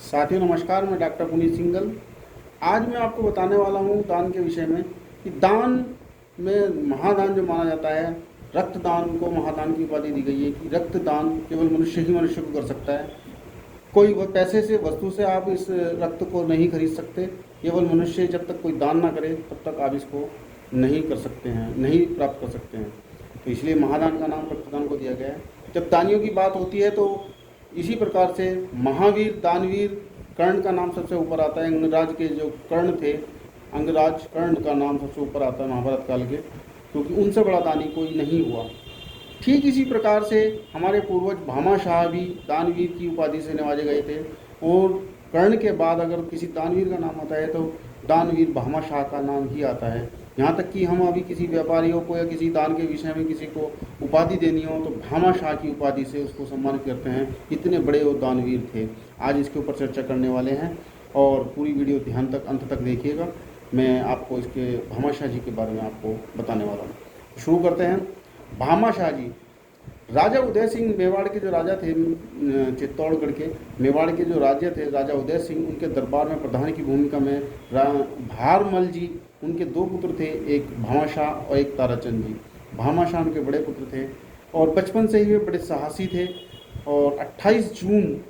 साथियों नमस्कार, मैं डॉक्टर पुनीत सिंगल। आज मैं आपको बताने वाला हूँ दान के विषय में कि दान में महादान जो माना जाता है, रक्तदान को महादान की उपाधि दी गई है कि रक्तदान केवल मनुष्य ही मनुष्य को कर सकता है। कोई वो पैसे से वस्तु से आप इस रक्त को नहीं खरीद सकते। केवल मनुष्य जब तक कोई दान ना करे तब तक आप इसको नहीं कर सकते हैं, नहीं प्राप्त कर सकते हैं। तो इसलिए महादान का नाम रक्तदान को दिया गया है। जब दानियों की बात होती है तो इसी प्रकार से महावीर, दानवीर, कर्ण का नाम सबसे ऊपर आता है। अंगराज के जो कर्ण थे, अंगराज कर्ण का नाम सबसे ऊपर आता है महाभारत काल के, क्योंकि उनसे बड़ा दानी कोई नहीं हुआ। ठीक इसी प्रकार से हमारे पूर्वज भामाशाह भी दानवीर की उपाधि से नवाजे गए थे, और कर्ण के बाद अगर किसी दानवीर का नाम आता है तो दानवीर भामाशाह का नाम ही आता है। यहाँ तक कि हम अभी किसी व्यापारियों को या किसी दान के विषय में किसी को उपाधि देनी हो तो भामाशाह की उपाधि से उसको सम्मानित करते हैं। इतने बड़े वो दानवीर थे। आज इसके ऊपर चर्चा करने वाले हैं और पूरी वीडियो ध्यान तक अंत तक देखिएगा। मैं आपको इसके भामाशाह जी के बारे में आपको बताने वाला हूँ। शुरू करते हैं। भामाशाह जी राजा उदय सिंह मेवाड़ के जो राजा थे, चित्तौड़गढ़ के मेवाड़ के जो राजा थे राजा उदय सिंह, उनके दरबार में प्रधान की भूमिका में भारमल जी, उनके दो पुत्र थे, एक भामाशाह और एक ताराचंद जी। भामाशाह उनके बड़े पुत्र थे और बचपन से ही वे बड़े साहसी थे। और 28 जून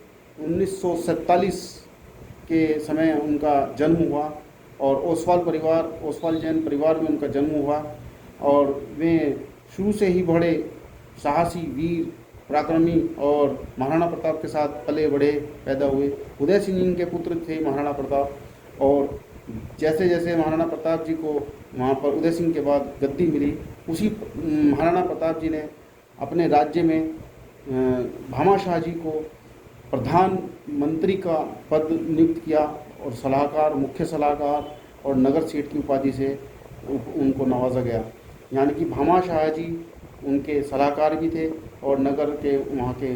1947 के समय उनका जन्म हुआ और ओसवाल जैन परिवार में उनका जन्म हुआ। और वे शुरू से ही बड़े साहसी, वीर, पराक्रमी और महाराणा प्रताप के साथ पले बड़े पैदा हुए। उदय सिंह जी के पुत्र थे महाराणा प्रताप। और जैसे जैसे महाराणा प्रताप जी को वहाँ पर उदय सिंह के बाद गद्दी मिली, उसी महाराणा प्रताप जी ने अपने राज्य में भामाशाह जी को प्रधानमंत्री का पद नियुक्त किया और सलाहकार, मुख्य सलाहकार और नगर सेठ की उपाधि से उनको नवाजा गया। यानी कि भामाशाह जी उनके सलाहकार भी थे और नगर के वहाँ के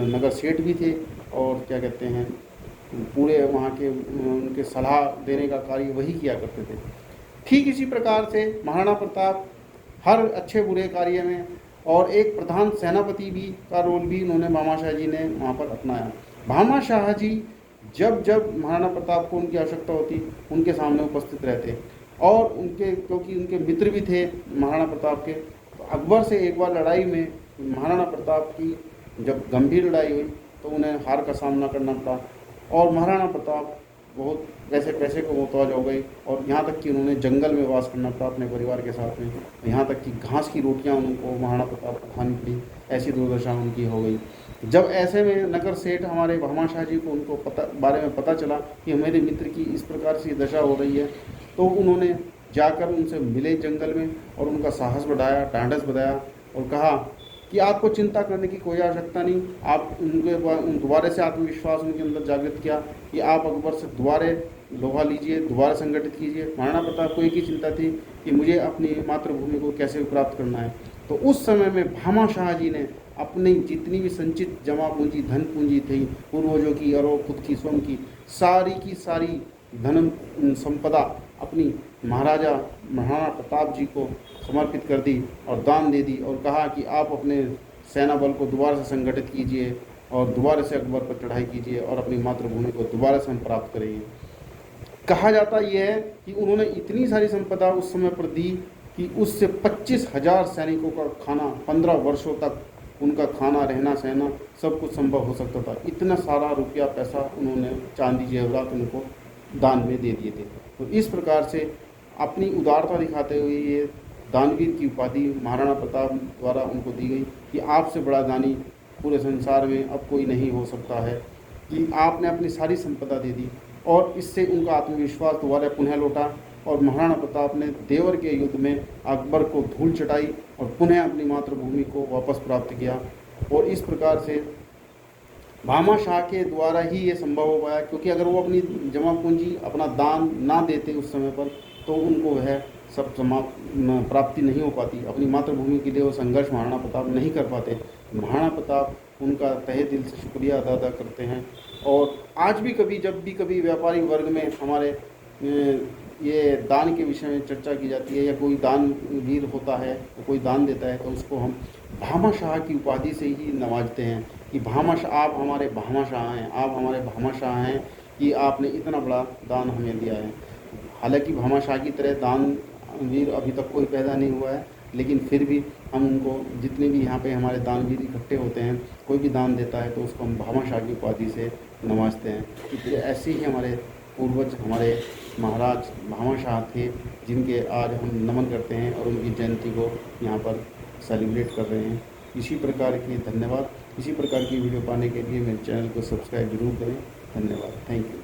नगर सेठ भी थे, और क्या कहते हैं, पूरे वहाँ के उनके सलाह देने का कार्य वही किया करते थे। ठीक इसी प्रकार से महाराणा प्रताप हर अच्छे बुरे कार्य में, और एक प्रधान सेनापति भी का रोल भी उन्होंने भामाशाह जी ने वहाँ पर अपनाया। भामाशाह जी जब जब महाराणा प्रताप को उनकी आवश्यकता होती उनके सामने उपस्थित रहते, और उनके क्योंकि उनके मित्र भी थे महाराणा प्रताप के। तो अकबर से एक बार लड़ाई में महाराणा प्रताप की जब गंभीर लड़ाई हुई तो उन्हें हार का सामना करना पड़ा और महाराणा प्रताप बहुत पैसे को मोहताज हो गए, और यहाँ तक कि उन्होंने जंगल में वास करना पड़ा अपने परिवार के साथ में। यहाँ तक कि घास की रोटियाँ उनको महाराणा प्रताप को खानी पड़ी। ऐसी दुर्दशा उनकी हो गई। जब ऐसे में नगर सेठ हमारे भामाशाह जी को उनको बारे में पता चला कि मेरे मित्र की इस प्रकार से दशा हो रही है, तो उन्होंने जाकर उनसे मिले जंगल में और उनका साहस बढ़ाया, ढांढस बढ़ाया और कहा कि आपको चिंता करने की कोई आवश्यकता नहीं। आप उनके दोबारा से आत्मविश्वास उनके अंदर जागृत किया कि आप अकबर से दोबारा लोहा लीजिए, दोबारा संगठित कीजिए। महाराणा प्रताप को एक ही चिंता थी कि मुझे अपनी मातृभूमि को कैसे प्राप्त करना है। तो उस समय में भामाशाह जी ने अपनी जितनी भी संचित जमा पूंजी, धन पूंजी थी पूर्वजों की और खुद की स्वयं की सारी धन संपदा अपनी महाराणा प्रताप जी को समर्पित कर दी और दान दे दी, और कहा कि आप अपने सेना बल को दोबारा से संगठित कीजिए और दोबारा से अकबर पर चढ़ाई कीजिए और अपनी मातृभूमि को दोबारा से हम प्राप्त करेंगे। कहा जाता यह है कि उन्होंने इतनी सारी संपदा उस समय पर दी कि उससे 25,000 सैनिकों का खाना, 15 वर्षों तक उनका खाना, रहना, सहना सब कुछ संभव हो सकता था। इतना सारा रुपया पैसा उन्होंने, चांदी जेवरात उनको दान में दे दिए थे। तो इस प्रकार से अपनी उदारता दिखाते हुए ये दानवीर की उपाधि महाराणा प्रताप द्वारा उनको दी गई कि आपसे बड़ा दानी पूरे संसार में अब कोई नहीं हो सकता है, कि आपने अपनी सारी संपदा दे दी। और इससे उनका आत्मविश्वास दोबारा पुनः लौटा और महाराणा प्रताप ने देवर के युद्ध में अकबर को धूल चटाई और पुनः अपनी मातृभूमि को वापस प्राप्त किया। और इस प्रकार से भामाशाह के द्वारा ही ये संभव हो पाया, क्योंकि अगर वो अपनी जमा पूंजी, अपना दान ना देते उस समय पर तो उनको वह सब प्राप्ति नहीं हो पाती। अपनी मातृभूमि के लिए वो संघर्ष महाराणा प्रताप नहीं कर पाते। महाराणा प्रताप उनका तहे दिल से शुक्रिया अदा करते हैं। और आज भी जब भी व्यापारी वर्ग में हमारे ये दान के विषय में चर्चा की जाती है या कोई दानवीर होता है, कोई दान देता है, तो उसको हम भामाशाह की उपाधि से ही नवाजते हैं कि भामाशाह, आप हमारे भामाशाह हैं, आप हमारे भामाशाह हैं कि आपने इतना बड़ा दान हमें दिया है। हालांकि भामाशाह की तरह दानवीर अभी तक कोई पैदा नहीं हुआ है, लेकिन फिर भी हम उनको, जितने भी यहाँ पे हमारे दानवीर इकट्ठे होते हैं, कोई भी दान देता है तो उसको हम भामाशाह की उपाधि से नवाजते हैं। क्योंकि ऐसे ही हमारे पूर्वज, हमारे महाराज भामाशाह थे, जिनके आज हम नमन करते हैं और उनकी जयंती को यहाँ पर सेलिब्रेट कर रहे हैं। इसी प्रकार की धन्यवाद, इसी प्रकार की वीडियो पाने के लिए मेरे चैनल को सब्सक्राइब जरूर करें। धन्यवाद, थैंक यू।